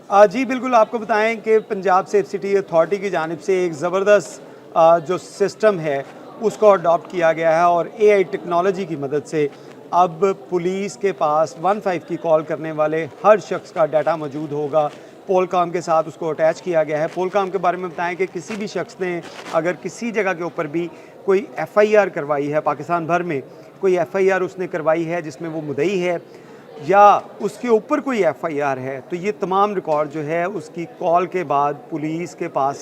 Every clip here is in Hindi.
जी बिल्कुल, आपको बताएँ कि पंजाब सेफ सिटी अथॉरिटी की जानिब से एक ज़बरदस्त जो सिस्टम है, उसको अडॉप्ट किया गया है और एआई टेक्नोलॉजी की मदद से अब पुलिस के पास 15 की कॉल करने वाले हर शख्स का डाटा मौजूद होगा। पोलकॉम के साथ उसको अटैच किया गया है। पोलकॉम के बारे में बताएँ कि किसी भी शख्स ने अगर किसी जगह के ऊपर भी कोई एफआईआर करवाई है, पाकिस्तान भर में कोई एफआईआर उसने करवाई है जिसमें वो मुद्दई है या उसके ऊपर कोई एफआईआर है, तो ये तमाम रिकॉर्ड जो है उसकी कॉल के बाद पुलिस के पास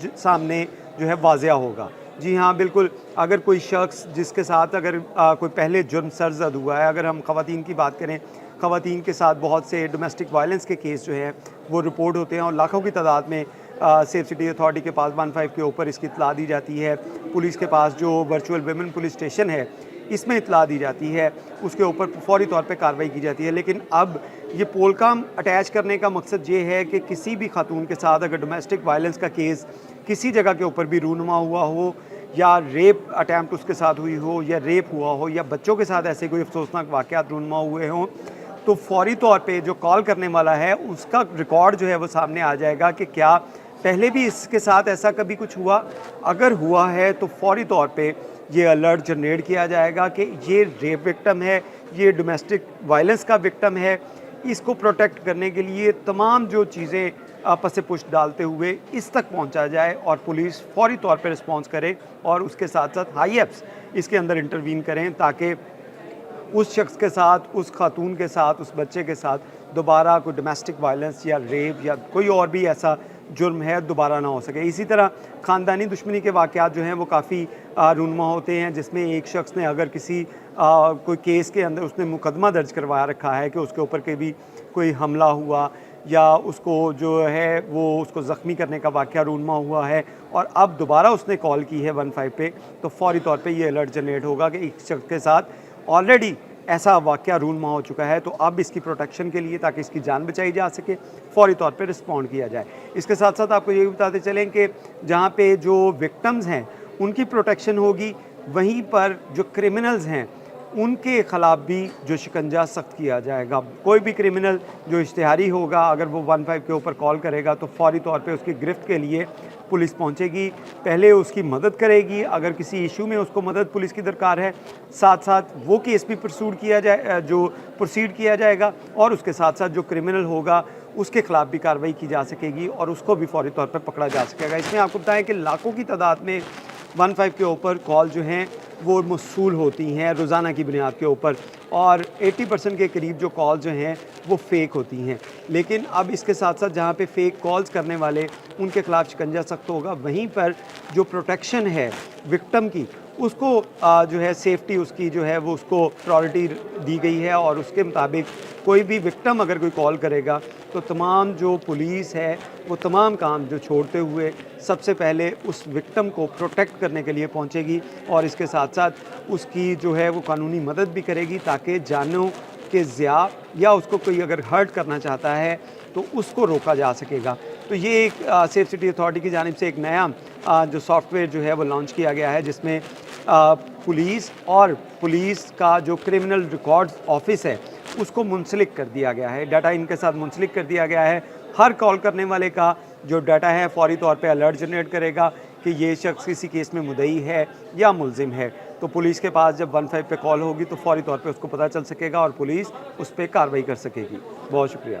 सामने जो है वाज़िया होगा। जी हाँ, बिल्कुल, अगर कोई शख्स जिसके साथ अगर कोई पहले जुर्म सरज़द हुआ है, अगर हम ख़वातीन की बात करें, ख़वातीन के साथ बहुत से डोमेस्टिक वायलेंस के केस जो हैं वो रिपोर्ट होते हैं और लाखों की तादाद में सेफ सिटी अथॉरिटी के पास 15 के ऊपर इसकी इत्तला दी जाती है। पुलिस के पास जो वर्चुअल विमेन पुलिस स्टेशन है, इसमें इत्तला दी जाती है, उसके ऊपर फ़ौरी तौर पे कार्रवाई की जाती है। लेकिन अब ये पोलकॉम अटैच करने का मकसद ये है कि किसी भी खातून के साथ अगर डोमेस्टिक वायलेंस का केस किसी जगह के ऊपर भी रूनुमा हुआ हो या रेप अटैम्प्ट उसके साथ हुई हो या रेप हुआ हो या बच्चों के साथ ऐसे कोई अफसोसनाक वाक़यात रूनुमा हुए हों, तो फ़ौरी तौर पे जो कॉल करने वाला है उसका रिकॉर्ड जो है वो सामने आ जाएगा कि क्या पहले भी इसके साथ ऐसा कभी कुछ हुआ? अगर हुआ है तो फ़ौरी तौर पे ये अलर्ट जनरेट किया जाएगा कि ये रेप विक्टिम है, ये डोमेस्टिक वायलेंस का विक्टिम है। इसको प्रोटेक्ट करने के लिए तमाम जो चीज़ें आपस से पुश डालते हुए इस तक पहुंचा जाए और पुलिस फ़ौरी तौर पे रिस्पॉन्स करे और उसके साथ-साथ हाई एप्स इसके अंदर इंटरवीन करें ताकि उस शख्स के साथ, उस खातून के साथ, उस बच्चे के साथ दोबारा कोई डोमेस्टिक वायलेंस या रेप या कोई और भी ऐसा जुर्म है दोबारा ना हो सके। इसी तरह ख़ानदानी दुश्मनी के वाक़यात जो हैं वो काफ़ी रूनुमा होते हैं, जिसमें एक शख्स ने अगर किसी कोई केस के अंदर उसने मुकदमा दर्ज करवा रखा है कि उसके ऊपर कभी कोई हमला हुआ या उसको जो है वो उसको ज़ख्मी करने का वाक़या रूनुमा हुआ है और अब दोबारा उसने कॉल की है 15 पे, तो फ़ौरी तौर पे ये अलर्ट जनरेट होगा कि एक शख्स के साथ ऑलरेडी ऐसा वाक़या रूनुमा हो चुका है, तो अब इसकी प्रोटेक्शन के लिए ताकि इसकी जान बचाई जा सके, फ़ौरी तौर पे रिस्पॉन्ड किया जाए। इसके साथ-साथ आपको ये भी बताते चलें कि जहाँ पे जो विक्टिम्स हैं, उनकी प्रोटेक्शन होगी, वहीं पर जो क्रिमिनल्स हैं, उनके ख़िलाफ़ भी जो शिकंजा सख्त किया जाएगा। कोई भी क्रिमिनल जो इश्तिहारी होगा, अगर वो 15 के ऊपर कॉल करेगा, तो फ़ौरी तौर पे उसकी गिरफ़्त के लिए पुलिस पहुंचेगी, पहले उसकी मदद करेगी, अगर किसी इशू में उसको मदद पुलिस की दरकार है, साथ-साथ वो केस भी प्रोसीड किया जाएगा और उसके साथ-साथ जो क्रिमिनल होगा, उसके ख़िलाफ़ भी कार्रवाई की जा सकेगी और उसको भी फ़ौरी तौर पे पकड़ा जा सकेगा। इसमें आपको बताएँ कि लाखों की तादाद में 15 के ऊपर कॉल जो हैं वो मौसूल होती हैं रोज़ाना की बुनियाद के ऊपर और 80% के करीब जो कॉल जो हैं वो फ़ेक होती हैं। लेकिन अब इसके साथ-साथ जहाँ पे फ़ेक कॉल्स करने वाले उनके ख़िलाफ़ शिकंजा सख्त होगा, वहीं पर जो प्रोटेक्शन है विक्टिम की उसको जो है सेफ्टी उसकी जो है वो उसको प्रायोरिटी दी गई है और उसके मुताबिक कोई भी विक्टिम अगर कोई कॉल करेगा तो तमाम जो पुलिस है वो तमाम काम जो छोड़ते हुए सबसे पहले उस विक्टिम को प्रोटेक्ट करने के लिए पहुंचेगी और इसके साथ-साथ उसकी जो है वो कानूनी मदद भी करेगी ताकि जानों के ज़िया या उसको कोई अगर हर्ट करना चाहता है तो उसको रोका जा सकेगा। तो ये एक सेफ सिटी अथॉरिटी की जानिब से एक नया जो सॉफ्टवेयर जो है वो लॉन्च किया गया है जिसमें पुलिस का जो क्रिमिनल रिकॉर्ड्स ऑफिस है उसको मुंसलिक कर दिया गया है, डाटा इनके साथ मुंसलिक कर दिया गया है। हर कॉल करने वाले का जो डाटा है फ़ौरी तौर पे अलर्ट जनरेट करेगा कि ये शख्स किसी केस में मुद्दई है या मुलजिम है। तो पुलिस के पास जब 15 पे कॉल होगी तो फ़ौरी तौर पे उसको पता चल सकेगा और पुलिस उस पर कार्रवाई कर सकेगी। बहुत शुक्रिया।